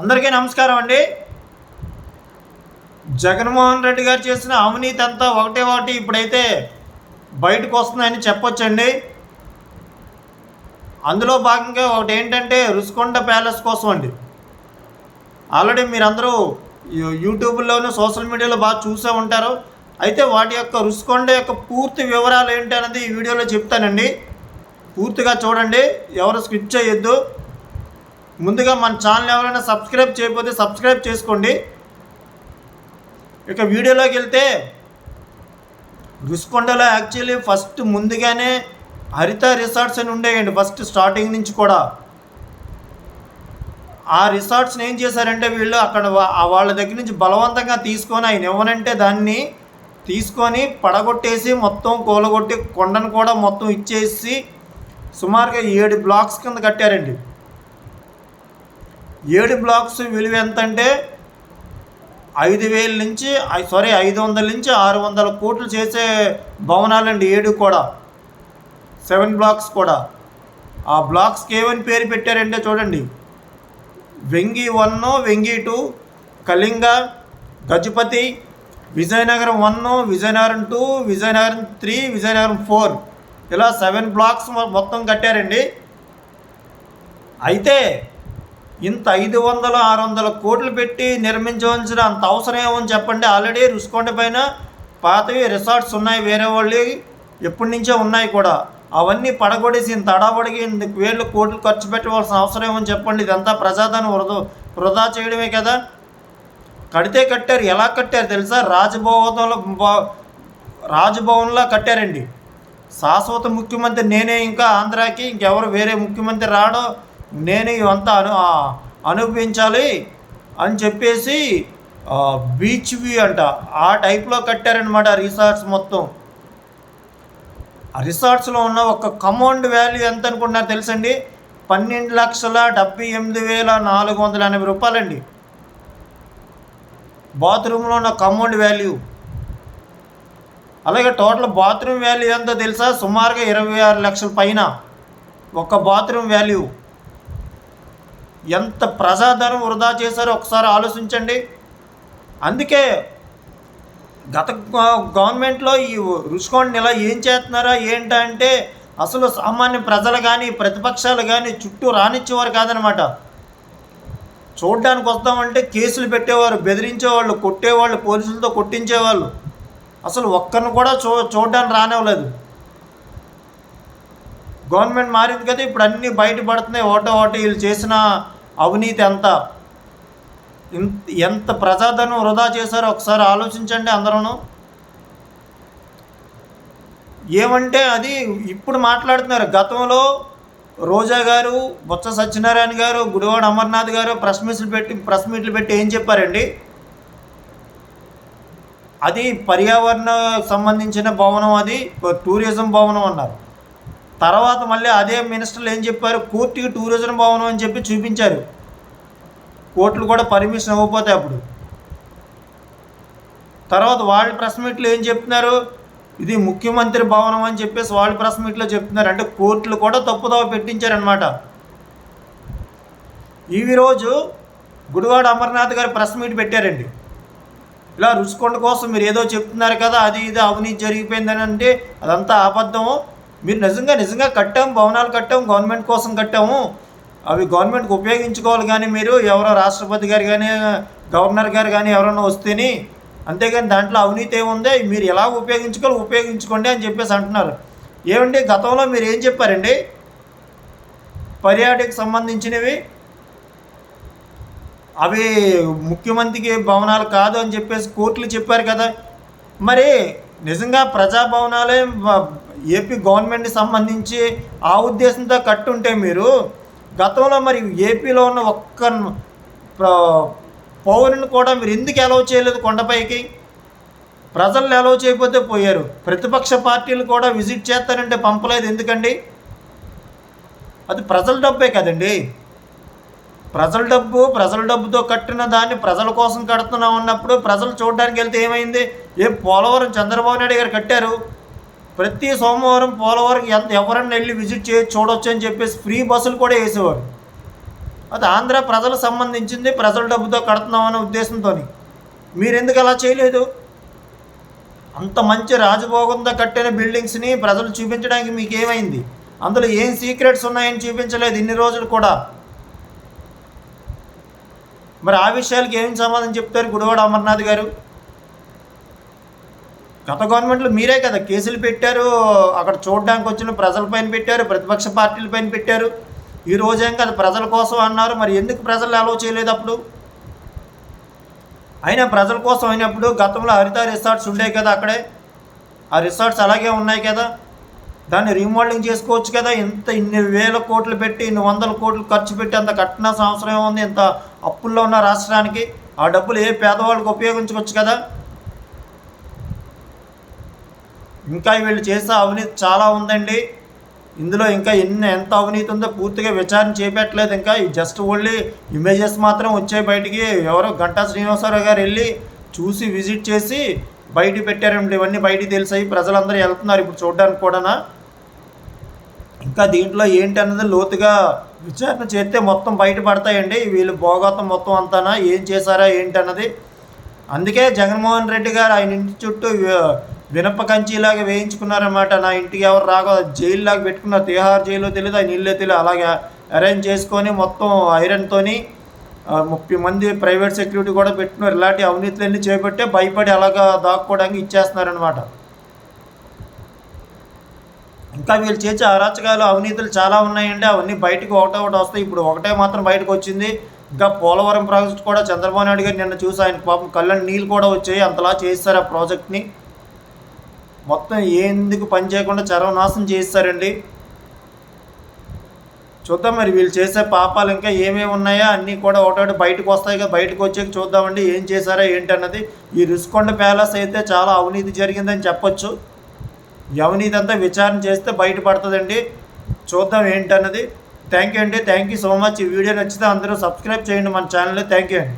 అందరికీ నమస్కారం అండి. జగన్మోహన్ రెడ్డి గారు చేసిన అవినీతి అంతా ఒకటి ఇప్పుడైతే బయటకు వస్తుందని చెప్పొచ్చండి. అందులో భాగంగా ఒకటి ఏంటంటే రుషికొండ ప్యాలెస్ కోసం అండి. ఆల్రెడీ మీరందరూ యూట్యూబ్లోను సోషల్ మీడియాలో బాగా చూసే ఉంటారు. అయితే వాటి యొక్క రుషికొండ యొక్క పూర్తి వివరాలు ఏంటి అనేది ఈ వీడియోలో చెప్తానండి. పూర్తిగా చూడండి, ఎవరు స్కిప్ చేయొద్దు. ముందుగా మన ఛానల్ ఎవరైనా సబ్స్క్రైబ్ చేయకపోతే సబ్స్క్రైబ్ చేసుకోండి. ఇక వీడియోలోకి వెళ్తే రుషికొండలో యాక్చువల్లీ ఫస్ట్ ముందుగానే హరిత రిసార్ట్స్ అని ఉండేయండి. ఫస్ట్ స్టార్టింగ్ నుంచి కూడా ఆ రిసార్ట్స్ని ఏం చేశారంటే వీళ్ళు అక్కడ వాళ్ళ దగ్గర నుంచి బలవంతంగా తీసుకొని ఆయన ఇవ్వనంటే దాన్ని తీసుకొని పడగొట్టేసి మొత్తం కూలగొట్టి కొండను కూడా మొత్తం ఇచ్చేసి సుమారుగా 7 బ్లాక్స్ కింద కట్టారండి. 7 బ్లాక్స్ విలువ ఎంత అంటే 500 నుంచి 600 కోట్లు చేసే భవనాలండి. 7 కూడా 7 బ్లాక్స్ కూడా. ఆ బ్లాక్స్కి ఏమని పేరు పెట్టారంటే చూడండి, వెంగి 1, వెంగి 2, కళింగ, గజపతి, విజయనగరం 1, విజయనగరం 2, విజయనగరం 3, విజయనగరం 4 ఇలా 7 బ్లాక్స్ మొత్తం కట్టారండి. అయితే ఇంత 500-600 కోట్లు పెట్టి నిర్మించవలసిన అంత అవసరం ఏమని చెప్పండి. ఆల్రెడీ రుషికొండ పైన పాతవి రిసార్ట్స్ ఉన్నాయి, వేరే వాళ్ళు ఎప్పటి నుంచో ఉన్నాయి కూడా. అవన్నీ పడగొడేసి ఇంత అడాబడికి 1,000 కోట్లు ఖర్చు పెట్టవలసిన అవసరం ఏమని చెప్పండి. ఇదంతా ప్రజాధనం వృధా చేయడమే కదా. కడితే కట్టారు. ఎలా కట్టారు తెలుసా? రాజభవన్లో కట్టారండి. శాశ్వత ముఖ్యమంత్రి నేనే, ఇంకా ఆంధ్రాకి ఇంకెవరు వేరే ముఖ్యమంత్రి రాడో, నేను ఇవంతా అనుభవించాలి అని చెప్పేసి బీచ్ వ్యూ అంట ఆ టైప్లో కట్టారనమాట రిసార్ట్స్ మొత్తం. ఆ రిసార్ట్స్లో ఉన్న ఒక కమౌండ్ వాల్యూ ఎంత అనుకుంటున్నారు తెలుసండి? 12,78,480 రూపాయలండి. బాత్రూంలో ఉన్న కమౌండ్ వాల్యూ. అలాగే టోటల్ బాత్రూమ్ వాల్యూ ఎంతో తెలుసా? సుమారుగా 26 లక్షల పైన ఒక బాత్రూమ్ వాల్యూ. ఎంత ప్రజాధనం వృధా చేశారో ఒకసారి ఆలోచించండి. అందుకే గత గవర్నమెంట్లో ఈ రుషికొండని ఇలా ఏం చేస్తున్నారా ఏంటంటే అసలు సామాన్య ప్రజలు కానీ ప్రతిపక్షాలు కానీ చుట్టూ రానిచ్చేవారు కాదనమాట. చూడడానికి వస్తామంటే కేసులు పెట్టేవారు, బెదిరించేవాళ్ళు, కొట్టేవాళ్ళు, పోలీసులతో కొట్టించేవాళ్ళు. అసలు ఒక్కరిని కూడా చూడడానికి రానివ్వలేదు. గవర్నమెంట్ మారింది కదా, ఇప్పుడు అన్నీ బయటపడుతున్నాయి. ఒకటో వీళ్ళు చేసిన అవినీతి అంతా ఎంత ప్రజాధనం వృధా చేశారో ఒకసారి ఆలోచించండి అందరూ. ఏమంటే అది ఇప్పుడు మాట్లాడుతున్నారు. గతంలో రోజా గారు, బొత్స సత్యనారాయణ గారు, గుడివాడ అమర్నాథ్ గారు ప్రెస్ మీట్లు పెట్టి ఏం చెప్పారండి? అది పర్యావరణ సంబంధించిన భవనం, అది టూరిజం భవనం అన్నారు. తర్వాత మళ్ళీ అదే మినిస్టర్లు ఏం చెప్పారు? కోర్టుకి టూరిజం భవనం అని చెప్పి చూపించారు. కోర్టులు కూడా పర్మిషన్ ఇవ్వకపోతే అప్పుడు. తర్వాత వాళ్ళ ప్రెస్ మీట్లు ఏం చెప్తున్నారు? ఇది ముఖ్యమంత్రి భవనం అని చెప్పేసి వాళ్ళ ప్రెస్ మీట్లో చెప్తున్నారు. అంటే కోర్టులు కూడా తప్పుదోవ పెట్టించారనమాట. ఈరోజు గుడివాడ అమర్నాథ్ గారు ప్రెస్ మీట్ పెట్టారండి. ఇలా రుషికొండ కోసం మీరు ఏదో చెప్తున్నారు కదా, అది ఇది అవినీతి జరిగిపోయిందని అంటే అదంతా అబద్ధము. మీరు నిజంగా కట్టాము, భవనాలు కట్టాము, గవర్నమెంట్ కోసం కట్టాము, అవి గవర్నమెంట్కి ఉపయోగించుకోవాలి. కానీ మీరు ఎవరో రాష్ట్రపతి గారు కానీ గవర్నర్ గారు కానీ ఎవరైనా వస్తేనే, అంతేగాని దాంట్లో అవినీతి ఏముంది, మీరు ఎలా ఉపయోగించుకోండి అని చెప్పేసి అంటున్నారు. ఏమండి గతంలో మీరు ఏం చెప్పారండి? పర్యాటకు సంబంధించినవి అవి ముఖ్యమంత్రికి భవనాలు కాదు అని చెప్పేసి కోర్టులు చెప్పారు కదా. మరి నిజంగా ప్రజాభవనాలే ఏపీ గవర్నమెంట్కి సంబంధించి ఆ ఉద్దేశంతో కట్టుంటే మీరు గతంలో మరి ఏపీలో ఉన్న ఒక్క పౌరుని కూడా మీరు ఎందుకు అలౌ చేయలేదు కొండపైకి? ప్రజలను అలౌ చేయకపోతే పోయారు. ప్రతిపక్ష పార్టీలు కూడా విజిట్ చేస్తారంటే పంపలేదు ఎందుకండి? అది ప్రజల డబ్బే కదండి. ప్రజల డబ్బుతో కట్టిన దాన్ని ప్రజల కోసం కడుతున్నాం అన్నప్పుడు ప్రజలు చూడడానికి వెళ్తే ఏమైంది? పోలవరం చంద్రబాబు నాయుడు గారు కట్టారు. ప్రతి సోమవారం పోలవరం ఎవరన్నా వెళ్ళి విజిట్ చూడొచ్చు అని చెప్పేసి ఫ్రీ బస్సులు కూడా వేసేవారు. అది ఆంధ్ర ప్రజలకు సంబంధించింది, ప్రజల డబ్బుతో కడుతున్నాం అనే ఉద్దేశంతో మీరు ఎందుకు అలా చేయలేదు? అంత మంచి రాజభోగంతో కట్టిన బిల్డింగ్స్ని ప్రజలు చూపించడానికి మీకు ఏమైంది? అందులో ఏం సీక్రెట్స్ ఉన్నాయని చూపించలేదు ఇన్ని రోజులు కూడా. మరి ఆ విషయాలకి ఏం సమాధానం చెప్తారు గుడివాడ అమర్నాథ్ గారు? గత గవర్నమెంట్లో మీరే కదా కేసులు పెట్టారు, అక్కడ చూడడానికి వచ్చిన ప్రజలపైన పెట్టారు, ప్రతిపక్ష పార్టీలపైన పెట్టారు. ఈ రోజేం కదా ప్రజల కోసం అన్నారు, మరి ఎందుకు ప్రజలు అలౌ చేయలేదు అప్పుడు? అయినా ప్రజల కోసం అయినప్పుడు గతంలో హరిత రిసార్ట్స్ ఉండేవి కదా అక్కడే, ఆ రిసార్ట్స్ అలాగే ఉన్నాయి కదా, దాన్ని రీమోడలింగ్ చేసుకోవచ్చు కదా. ఇన్ని వేల కోట్లు పెట్టి, ఇన్ని వందల కోట్లు ఖర్చు పెట్టి అంత కట్టిన అవసరం ఏముంది? ఇంత అప్పుల్లో ఉన్న రాష్ట్రానికి ఆ డబ్బులు ఏ పేదవాళ్ళకి ఉపయోగించుకోవచ్చు కదా. ఇంకా వీళ్ళు చేసే అవినీతి చాలా ఉందండి. ఇందులో ఇంకా ఎంత అవినీతి ఉందో పూర్తిగా విచారణ చేపట్టలేదు. ఇంకా జస్ట్ ఓన్లీ ఇమేజెస్ మాత్రం వచ్చాయి బయటికి. ఎవరో గంటా శ్రీనివాసరావు గారు వెళ్ళి చూసి విజిట్ చేసి బయటికి పెట్టారండి. ఇవన్నీ బయటికి తెలిసాయి, ప్రజలందరూ వెళ్తున్నారు ఇప్పుడు చూడడానికి కూడా. ఇంకా దీంట్లో ఏంటి అన్నది లోతుగా విచారణ చేస్తే మొత్తం బయటపడతాయండి. వీళ్ళు భోగతం మొత్తం అంతానా ఏం చేశారా ఏంటి అన్నది. అందుకే జగన్మోహన్ రెడ్డి గారు ఆయన ఇంటి చుట్టూ వినప కంచిలాగా వేయించుకున్నారన్నమాట. నా ఇంటికి ఎవరు రాకో జైల్లాగా పెట్టుకున్నారు, తిహార్ జైల్లో తెలియదు, ఆయన ఇల్లే తెలియదు, అలాగే అరేంజ్ చేసుకొని మొత్తం ఐరన్తోని 30 మంది ప్రైవేట్ సెక్యూరిటీ కూడా పెట్టుకున్నారు. ఇలాంటి అవినీతులన్నీ చేపట్టే భయపడి అలాగా దాక్కోవడానికి ఇచ్చేస్తున్నారనమాట. ఇంకా వీళ్ళు చేసే అరాచకాలు అవినీతులు చాలా ఉన్నాయండి. అవన్నీ బయటకు ఒకటి వస్తాయి. ఇప్పుడు ఒకటే మాత్రం బయటకు వచ్చింది. ఇంకా పోలవరం ప్రాజెక్ట్ కూడా చంద్రబాబు నాయుడు గారు నిన్న చూసి ఆయన పాపం కళ్ళని నీళ్ళు కూడా వచ్చాయి, అంతలా చేస్తారు ఆ ప్రాజెక్ట్ని. మొత్తం ఎందుకు పని చేయకుండా సర్వనాశనం చేస్తారండి. చూద్దాం మరి వీళ్ళు చేసే పాపాలు ఇంకా ఏమేమి ఉన్నాయో అన్నీ కూడా ఒకటి బయటకు వస్తాయి కదా. బయటకు వచ్చాక చూద్దామండి ఏం చేశారో ఏంటన్నది. ఈ రుషికొండ ప్యాలెస్ అయితే చాలా అవినీతి జరిగిందని చెప్పొచ్చు. ఈ అవినీతి అంతా విచారణ చేస్తే బయటపడుతుందండి. చూద్దాం ఏంటన్నది. థ్యాంక్ యూ అండి, థ్యాంక్ యూ సో మచ్. ఈ వీడియో నచ్చితే అందరూ సబ్స్క్రైబ్ చేయండి మన ఛానల్. థ్యాంక్ యూ అండి.